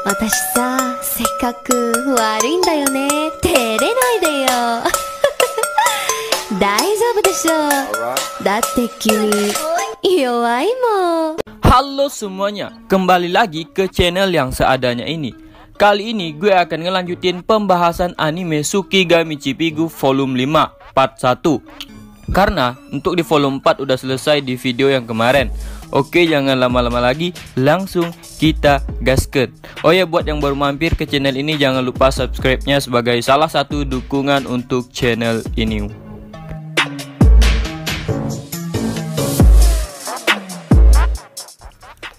私さ、性格悪いんだよね。照れないでよ。大丈夫でしょ。だって君弱いもん。Halo semuanya, kembali lagi ke channel yang seadanya ini. Kali ini gue akan ngelanjutin pembahasan anime Tsukigami Chibigu volume 5 part 1. Karena untuk di volume 4 udah selesai di video yang kemarin. Oke, jangan lama-lama lagi, langsung kita gaskan. Oh ya, buat yang baru mampir ke channel ini, jangan lupa subscribe-nya sebagai salah satu dukungan untuk channel ini.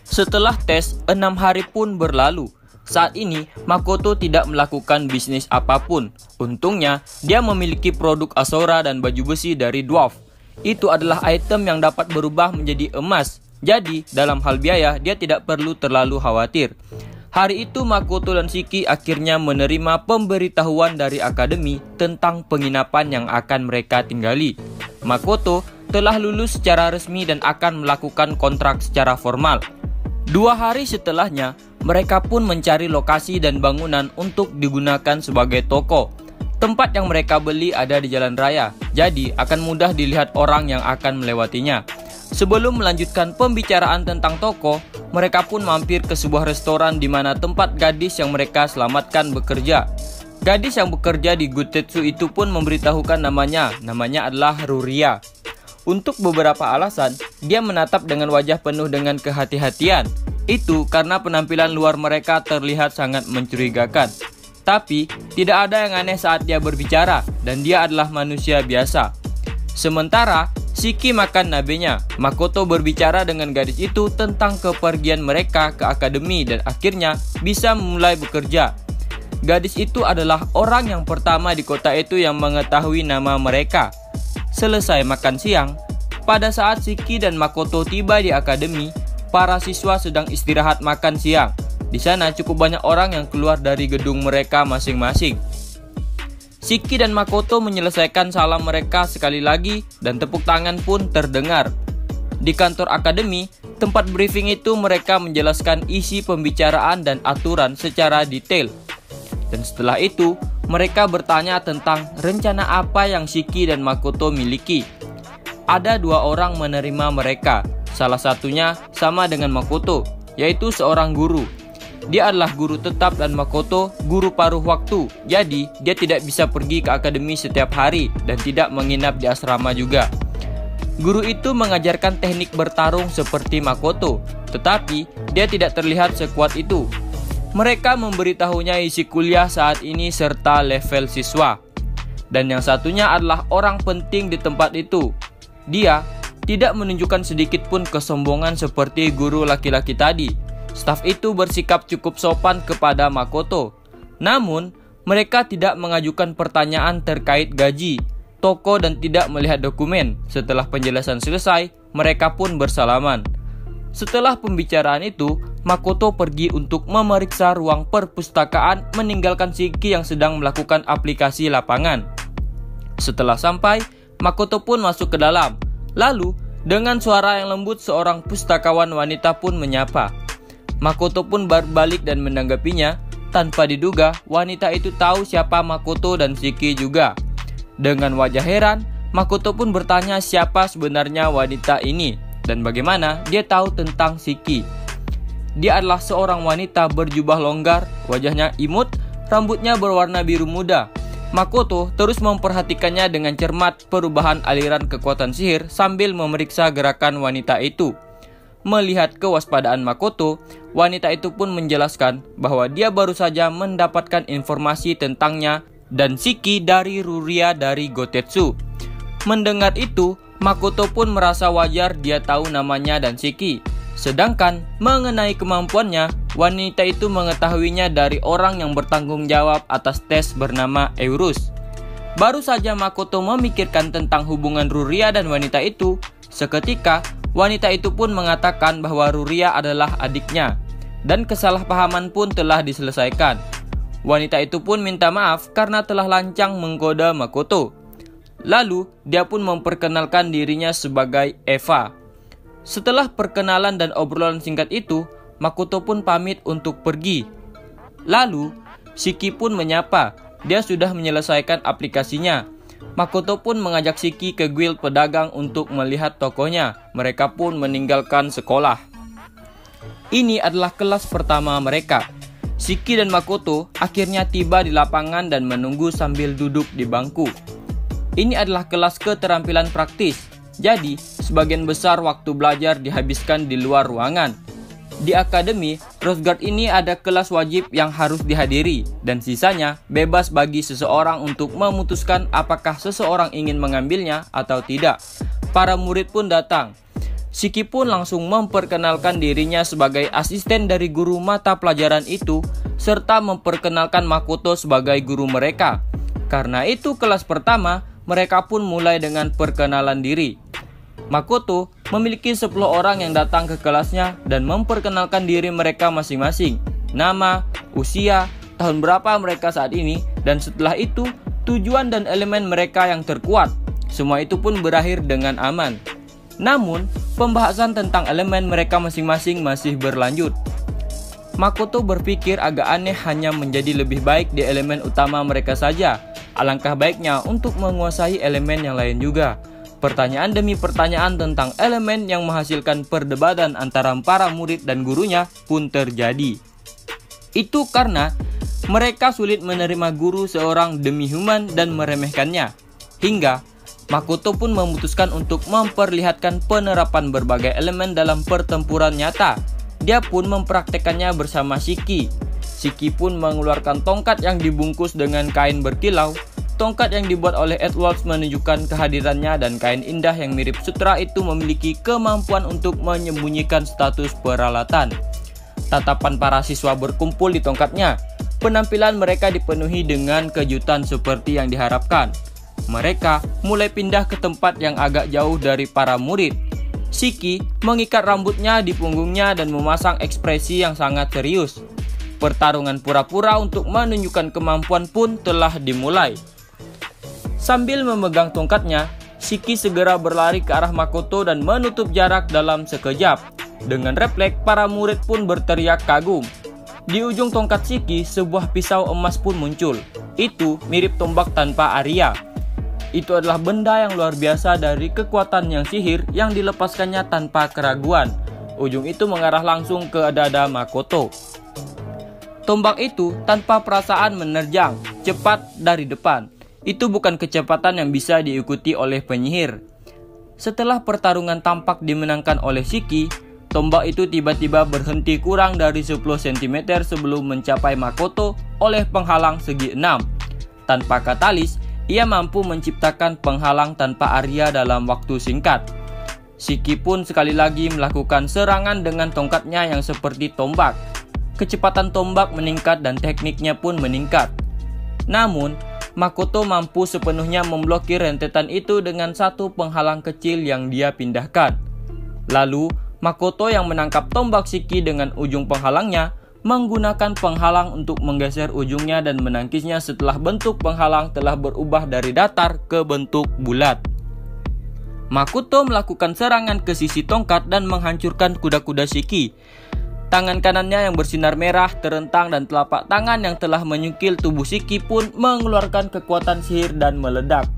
Setelah tes, 6 hari pun berlalu. Saat ini, Makoto tidak melakukan bisnis apapun. Untungnya, dia memiliki produk Asora dan baju besi dari Dwarf. Itu adalah item yang dapat berubah menjadi emas. Jadi, dalam hal biaya, dia tidak perlu terlalu khawatir. Hari itu, Makoto dan Shiki akhirnya menerima pemberitahuan dari akademi tentang penginapan yang akan mereka tinggali. Makoto telah lulus secara resmi dan akan melakukan kontrak secara formal. 2 hari setelahnya, mereka pun mencari lokasi dan bangunan untuk digunakan sebagai toko. Tempat yang mereka beli ada di jalan raya, jadi akan mudah dilihat orang yang akan melewatinya. Sebelum melanjutkan pembicaraan tentang toko, mereka pun mampir ke sebuah restoran di mana tempat gadis yang mereka selamatkan bekerja. Gadis yang bekerja di Gotetsu itu pun memberitahukan namanya adalah Ruria. Untuk beberapa alasan, dia menatap dengan wajah penuh dengan kehati-hatian. Itu karena penampilan luar mereka terlihat sangat mencurigakan. Tapi, tidak ada yang aneh saat dia berbicara, dan dia adalah manusia biasa. Sementara, Shiki makan nabenya. Makoto berbicara dengan gadis itu tentang kepergian mereka ke akademi dan akhirnya bisa mulai bekerja. Gadis itu adalah orang yang pertama di kota itu yang mengetahui nama mereka. Selesai makan siang, pada saat Shiki dan Makoto tiba di akademi, para siswa sedang istirahat makan siang. Di sana cukup banyak orang yang keluar dari gedung mereka masing-masing. Shiki dan Makoto menyelesaikan salam mereka sekali lagi dan tepuk tangan pun terdengar. Di kantor akademi, tempat briefing itu mereka menjelaskan isi pembicaraan dan aturan secara detail. Dan setelah itu, mereka bertanya tentang rencana apa yang Shiki dan Makoto miliki. Ada 2 orang menerima mereka, salah satunya sama dengan Makoto, yaitu seorang guru. Dia adalah guru tetap dan Makoto guru paruh waktu, jadi dia tidak bisa pergi ke akademi setiap hari dan tidak menginap di asrama juga. Guru itu mengajarkan teknik bertarung seperti Makoto, tetapi dia tidak terlihat sekuat itu. Mereka memberitahunya isi kuliah saat ini serta level siswa. Dan yang satunya adalah orang penting di tempat itu. Dia tidak menunjukkan sedikit pun kesombongan seperti guru laki-laki tadi. Staf itu bersikap cukup sopan kepada Makoto. Namun, mereka tidak mengajukan pertanyaan terkait gaji, toko dan tidak melihat dokumen. Setelah penjelasan selesai, mereka pun bersalaman. Setelah pembicaraan itu, Makoto pergi untuk memeriksa ruang perpustakaan meninggalkan Shiki yang sedang melakukan aplikasi lapangan. Setelah sampai, Makoto pun masuk ke dalam. Lalu, dengan suara yang lembut seorang pustakawan wanita pun menyapa. Makoto pun berbalik dan menanggapinya. Tanpa diduga, wanita itu tahu siapa Makoto dan Shiki juga. Dengan wajah heran, Makoto pun bertanya siapa sebenarnya wanita ini dan bagaimana dia tahu tentang Shiki. Dia adalah seorang wanita berjubah longgar, wajahnya imut, rambutnya berwarna biru muda. Makoto terus memperhatikannya dengan cermat perubahan aliran kekuatan sihir sambil memeriksa gerakan wanita itu. Melihat kewaspadaan Makoto, wanita itu pun menjelaskan bahwa dia baru saja mendapatkan informasi tentangnya dan Shiki dari Ruria dari Gotetsu. Mendengar itu, Makoto pun merasa wajar dia tahu namanya dan Shiki. Sedangkan mengenai kemampuannya, wanita itu mengetahuinya dari orang yang bertanggung jawab atas tes bernama Eurus. Baru saja Makoto memikirkan tentang hubungan Ruria dan wanita itu, seketika wanita itu pun mengatakan bahwa Ruria adalah adiknya, dan kesalahpahaman pun telah diselesaikan. Wanita itu pun minta maaf karena telah lancang menggoda Makoto. Lalu, dia pun memperkenalkan dirinya sebagai Eva. Setelah perkenalan dan obrolan singkat itu, Makoto pun pamit untuk pergi. Lalu, Shiki pun menyapa. Dia sudah menyelesaikan aplikasinya. Makoto pun mengajak Shiki ke guild pedagang untuk melihat tokonya. Mereka pun meninggalkan sekolah. Ini adalah kelas pertama mereka. Shiki dan Makoto akhirnya tiba di lapangan dan menunggu sambil duduk di bangku. Ini adalah kelas keterampilan praktis. Jadi, sebagian besar waktu belajar dihabiskan di luar ruangan. Di akademi, Rose Guard ini ada kelas wajib yang harus dihadiri, dan sisanya bebas bagi seseorang untuk memutuskan apakah seseorang ingin mengambilnya atau tidak. Para murid pun datang. Shiki pun langsung memperkenalkan dirinya sebagai asisten dari guru mata pelajaran itu, serta memperkenalkan Makoto sebagai guru mereka. Karena itu kelas pertama, mereka pun mulai dengan perkenalan diri. Makoto memiliki 10 orang yang datang ke kelasnya dan memperkenalkan diri mereka masing-masing, nama, usia, tahun berapa mereka saat ini, dan setelah itu tujuan dan elemen mereka yang terkuat. Semua itu pun berakhir dengan aman. Namun, pembahasan tentang elemen mereka masing-masing masih berlanjut. Makoto berpikir agak aneh hanya menjadi lebih baik di elemen utama mereka saja. Alangkah baiknya untuk menguasai elemen yang lain juga. Pertanyaan demi pertanyaan tentang elemen yang menghasilkan perdebatan antara para murid dan gurunya pun terjadi. Itu karena mereka sulit menerima guru seorang demi-human dan meremehkannya. Hingga Makoto pun memutuskan untuk memperlihatkan penerapan berbagai elemen dalam pertempuran nyata. Dia pun mempraktekannya bersama Shiki. Shiki pun mengeluarkan tongkat yang dibungkus dengan kain berkilau. Tongkat yang dibuat oleh Edwards menunjukkan kehadirannya, dan kain indah yang mirip sutra itu memiliki kemampuan untuk menyembunyikan status peralatan. Tatapan para siswa berkumpul di tongkatnya. Penampilan mereka dipenuhi dengan kejutan seperti yang diharapkan. Mereka mulai pindah ke tempat yang agak jauh dari para murid. Shiki mengikat rambutnya di punggungnya dan memasang ekspresi yang sangat serius. Pertarungan pura-pura untuk menunjukkan kemampuan pun telah dimulai. Sambil memegang tongkatnya, Shiki segera berlari ke arah Makoto dan menutup jarak dalam sekejap. Dengan refleks, para murid pun berteriak kagum. Di ujung tongkat Shiki, sebuah pisau emas pun muncul. Itu mirip tombak tanpa Arya. Itu adalah benda yang luar biasa dari kekuatan yang sihir yang dilepaskannya tanpa keraguan. Ujung itu mengarah langsung ke dada Makoto. Tombak itu tanpa perasaan menerjang, cepat dari depan. Itu bukan kecepatan yang bisa diikuti oleh penyihir. Setelah pertarungan tampak dimenangkan oleh Shiki, tombak itu tiba-tiba berhenti kurang dari 10 cm sebelum mencapai Makoto oleh penghalang segi 6. Tanpa katalis, ia mampu menciptakan penghalang tanpa Arya dalam waktu singkat. Shiki pun sekali lagi melakukan serangan dengan tongkatnya yang seperti tombak. Kecepatan tombak meningkat dan tekniknya pun meningkat. Namun, Makoto mampu sepenuhnya memblokir rentetan itu dengan satu penghalang kecil yang dia pindahkan. Lalu, Makoto yang menangkap tombak Shiki dengan ujung penghalangnya, menggunakan penghalang untuk menggeser ujungnya dan menangkisnya setelah bentuk penghalang telah berubah dari datar ke bentuk bulat. Makoto melakukan serangan ke sisi tongkat dan menghancurkan kuda-kuda Shiki. Tangan kanannya yang bersinar merah terentang dan telapak tangan yang telah menyungkil tubuh Shiki pun mengeluarkan kekuatan sihir dan meledak.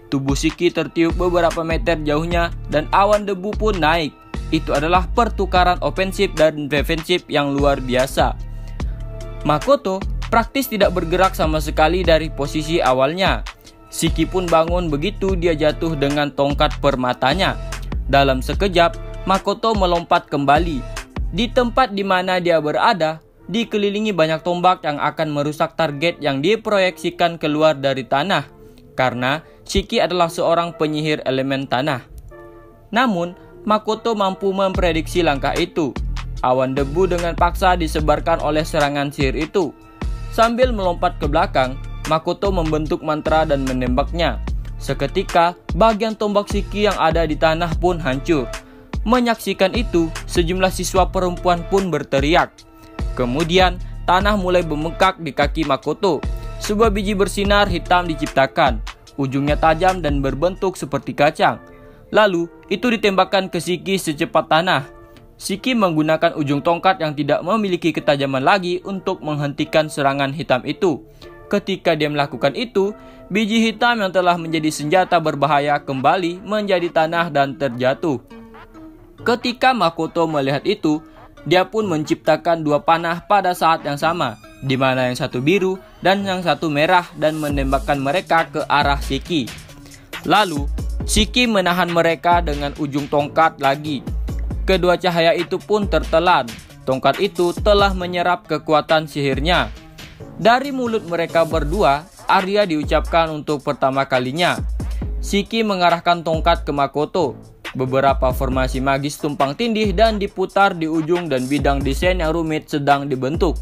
Tubuh Shiki tertiup beberapa meter jauhnya dan awan debu pun naik. Itu adalah pertukaran ofensif dan defensif yang luar biasa. Makoto praktis tidak bergerak sama sekali dari posisi awalnya. Shiki pun bangun begitu dia jatuh dengan tongkat permatanya. Dalam sekejap, Makoto melompat kembali. Di tempat di mana dia berada, dikelilingi banyak tombak yang akan merusak target yang diproyeksikan keluar dari tanah. Karena Shiki adalah seorang penyihir elemen tanah. Namun, Makoto mampu memprediksi langkah itu. Awan debu dengan paksa disebarkan oleh serangan sihir itu. Sambil melompat ke belakang, Makoto membentuk mantra dan menembaknya. Seketika, bagian tombak Shiki yang ada di tanah pun hancur. Menyaksikan itu, sejumlah siswa perempuan pun berteriak. Kemudian, tanah mulai membengkak di kaki Makoto. Sebuah biji bersinar hitam diciptakan. Ujungnya tajam dan berbentuk seperti kacang. Lalu, itu ditembakkan ke Shiki secepat tanah. Shiki menggunakan ujung tongkat yang tidak memiliki ketajaman lagi untuk menghentikan serangan hitam itu. Ketika dia melakukan itu, biji hitam yang telah menjadi senjata berbahaya kembali menjadi tanah dan terjatuh. Ketika Makoto melihat itu, dia pun menciptakan dua panah pada saat yang sama, di mana yang satu biru dan yang satu merah, dan menembakkan mereka ke arah Shiki. Lalu, Shiki menahan mereka dengan ujung tongkat lagi. Kedua cahaya itu pun tertelan. Tongkat itu telah menyerap kekuatan sihirnya. Dari mulut mereka berdua, Arya diucapkan untuk pertama kalinya. Shiki mengarahkan tongkat ke Makoto. Beberapa formasi magis tumpang tindih dan diputar di ujung, dan bidang desain yang rumit sedang dibentuk.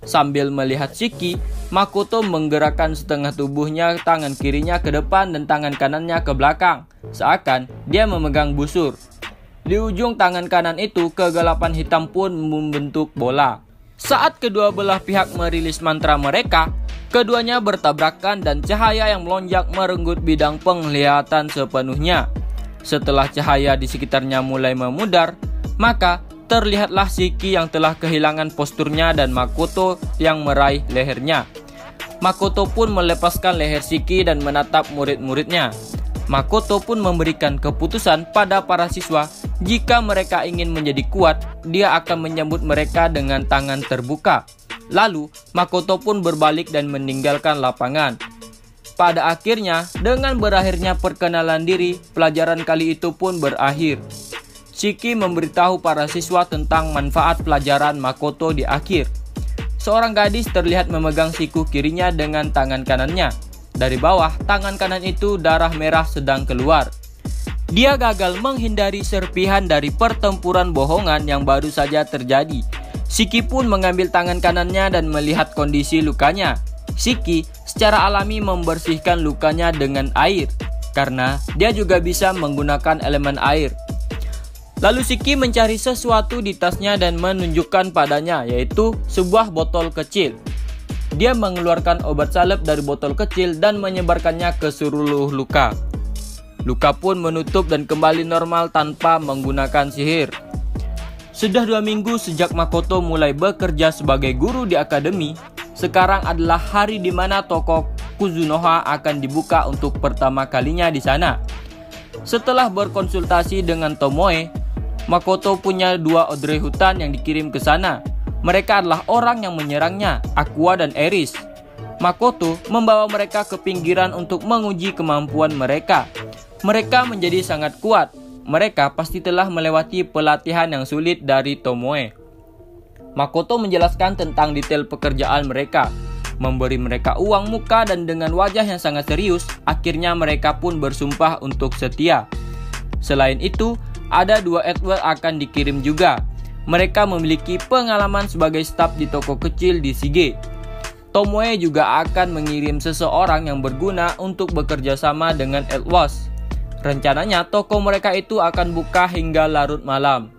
Sambil melihat Shiki, Makoto menggerakkan setengah tubuhnya, tangan kirinya ke depan dan tangan kanannya ke belakang, seakan dia memegang busur. Di ujung tangan kanan itu, kegelapan hitam pun membentuk bola. Saat kedua belah pihak merilis mantra mereka, keduanya bertabrakan dan cahaya yang melonjak merenggut bidang penglihatan sepenuhnya. Setelah cahaya di sekitarnya mulai memudar, maka terlihatlah Shiki yang telah kehilangan posturnya dan Makoto yang meraih lehernya. Makoto pun melepaskan leher Shiki dan menatap murid-muridnya. Makoto pun memberikan keputusan pada para siswa, jika mereka ingin menjadi kuat, dia akan menyambut mereka dengan tangan terbuka. Lalu, Makoto pun berbalik dan meninggalkan lapangan. Pada akhirnya, dengan berakhirnya perkenalan diri, pelajaran kali itu pun berakhir. Shiki memberitahu para siswa tentang manfaat pelajaran Makoto di akhir. Seorang gadis terlihat memegang siku kirinya dengan tangan kanannya. Dari bawah tangan kanan itu darah merah sedang keluar. Dia gagal menghindari serpihan dari pertempuran bohongan yang baru saja terjadi. Shiki pun mengambil tangan kanannya dan melihat kondisi lukanya. Shiki secara alami membersihkan lukanya dengan air, karena dia juga bisa menggunakan elemen air. Lalu Shiki mencari sesuatu di tasnya dan menunjukkan padanya, yaitu sebuah botol kecil. Dia mengeluarkan obat salep dari botol kecil dan menyebarkannya ke seluruh luka. Luka pun menutup dan kembali normal tanpa menggunakan sihir. Sudah 2 minggu sejak Makoto mulai bekerja sebagai guru di akademi, sekarang adalah hari di mana toko Kuzunoha akan dibuka untuk pertama kalinya di sana. Setelah berkonsultasi dengan Tomoe, Makoto punya 2 odre hutan yang dikirim ke sana. Mereka adalah orang yang menyerangnya, Aqua dan Eris. Makoto membawa mereka ke pinggiran untuk menguji kemampuan mereka. Mereka menjadi sangat kuat. Mereka pasti telah melewati pelatihan yang sulit dari Tomoe. Makoto menjelaskan tentang detail pekerjaan mereka, memberi mereka uang muka, dan dengan wajah yang sangat serius, akhirnya mereka pun bersumpah untuk setia. Selain itu, ada 2 Edward akan dikirim juga. Mereka memiliki pengalaman sebagai staf di toko kecil di Shige. Tomoe juga akan mengirim seseorang yang berguna untuk bekerja sama dengan Edwards. Rencananya toko mereka itu akan buka hingga larut malam.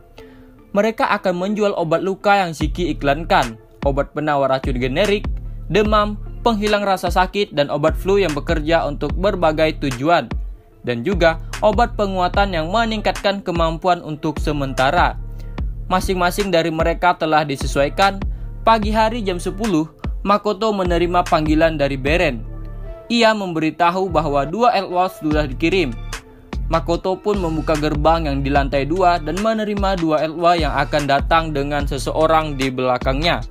Mereka akan menjual obat luka yang Shiki iklankan, obat penawar racun generik, demam, penghilang rasa sakit, dan obat flu yang bekerja untuk berbagai tujuan. Dan juga obat penguatan yang meningkatkan kemampuan untuk sementara. Masing-masing dari mereka telah disesuaikan. Pagi hari jam 10, Makoto menerima panggilan dari Beren. Ia memberitahu bahwa 2 Edwards sudah dikirim. Makoto pun membuka gerbang yang di lantai 2 dan menerima 2 Edward yang akan datang dengan seseorang di belakangnya.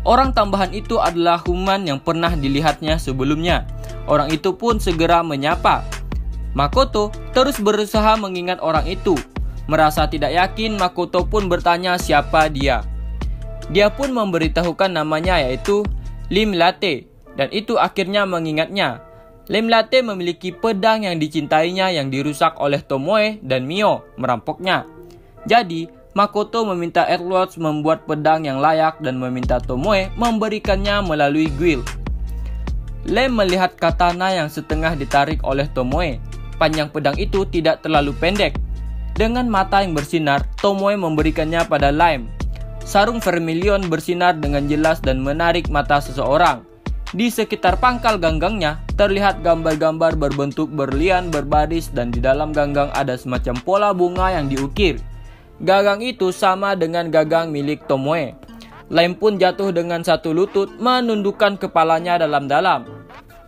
Orang tambahan itu adalah Human yang pernah dilihatnya sebelumnya. Orang itu pun segera menyapa. Makoto terus berusaha mengingat orang itu. Merasa tidak yakin, Makoto pun bertanya siapa dia. Dia pun memberitahukan namanya, yaitu Lim Latte, dan itu akhirnya mengingatnya. Lim Latte memiliki pedang yang dicintainya yang dirusak oleh Tomoe dan Mio, merampoknya. Jadi, Makoto meminta Edwards membuat pedang yang layak dan meminta Tomoe memberikannya melalui guild. Lem melihat katana yang setengah ditarik oleh Tomoe. Panjang pedang itu tidak terlalu pendek. Dengan mata yang bersinar, Tomoe memberikannya pada Lime. Sarung vermilion bersinar dengan jelas dan menarik mata seseorang. Di sekitar pangkal ganggangnya, terlihat gambar-gambar berbentuk berlian berbaris, dan di dalam ganggang ada semacam pola bunga yang diukir. gagang itu sama dengan gagang milik Tomoe. Lime pun jatuh dengan satu lutut menundukkan kepalanya dalam-dalam.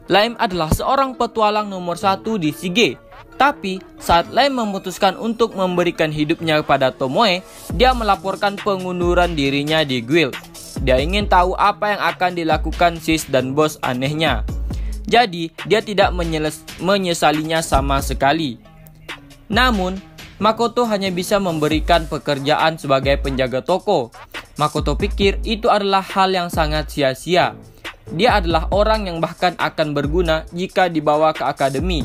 Lime adalah seorang petualang nomor 1 di Shige. Tapi saat Lime memutuskan untuk memberikan hidupnya kepada Tomoe, dia melaporkan pengunduran dirinya di guild. Dia ingin tahu apa yang akan dilakukan sis dan bos anehnya. Jadi dia tidak menyesalinya sama sekali. Namun Makoto hanya bisa memberikan pekerjaan sebagai penjaga toko. Makoto pikir itu adalah hal yang sangat sia-sia. Dia adalah orang yang bahkan akan berguna jika dibawa ke akademi.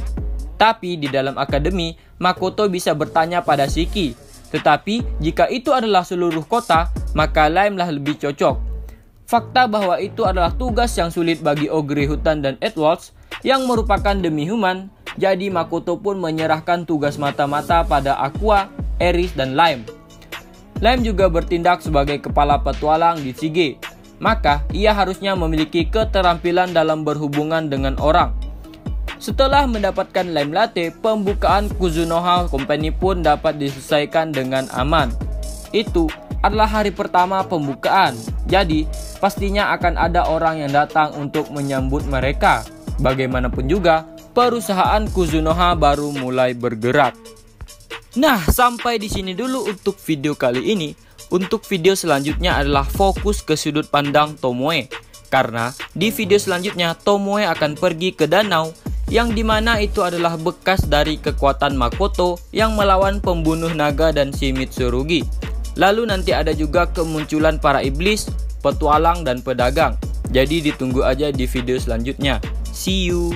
Tapi di dalam akademi, Makoto bisa bertanya pada Shiki. Tetapi jika itu adalah seluruh kota, maka Lime lah lebih cocok. Fakta bahwa itu adalah tugas yang sulit bagi Ogre Hutan dan Edwards yang merupakan demi-human. Jadi Makoto pun menyerahkan tugas mata-mata pada Aqua, Eris, dan Lime. Lime juga bertindak sebagai kepala petualang di Shige. Maka ia harusnya memiliki keterampilan dalam berhubungan dengan orang. Setelah mendapatkan Lime Latte, pembukaan Kuzunoha Company pun dapat diselesaikan dengan aman. Itu adalah hari pertama pembukaan. Jadi pastinya akan ada orang yang datang untuk menyambut mereka. Bagaimanapun juga, perusahaan Kuzunoha baru mulai bergerak. Nah, sampai di sini dulu untuk video kali ini. Untuk video selanjutnya adalah fokus ke sudut pandang Tomoe. Karena di video selanjutnya Tomoe akan pergi ke danau, yang dimana itu adalah bekas dari kekuatan Makoto yang melawan pembunuh naga dan si Mitsurugi. Lalu nanti ada juga kemunculan para iblis, petualang, dan pedagang. Jadi ditunggu aja di video selanjutnya. See you!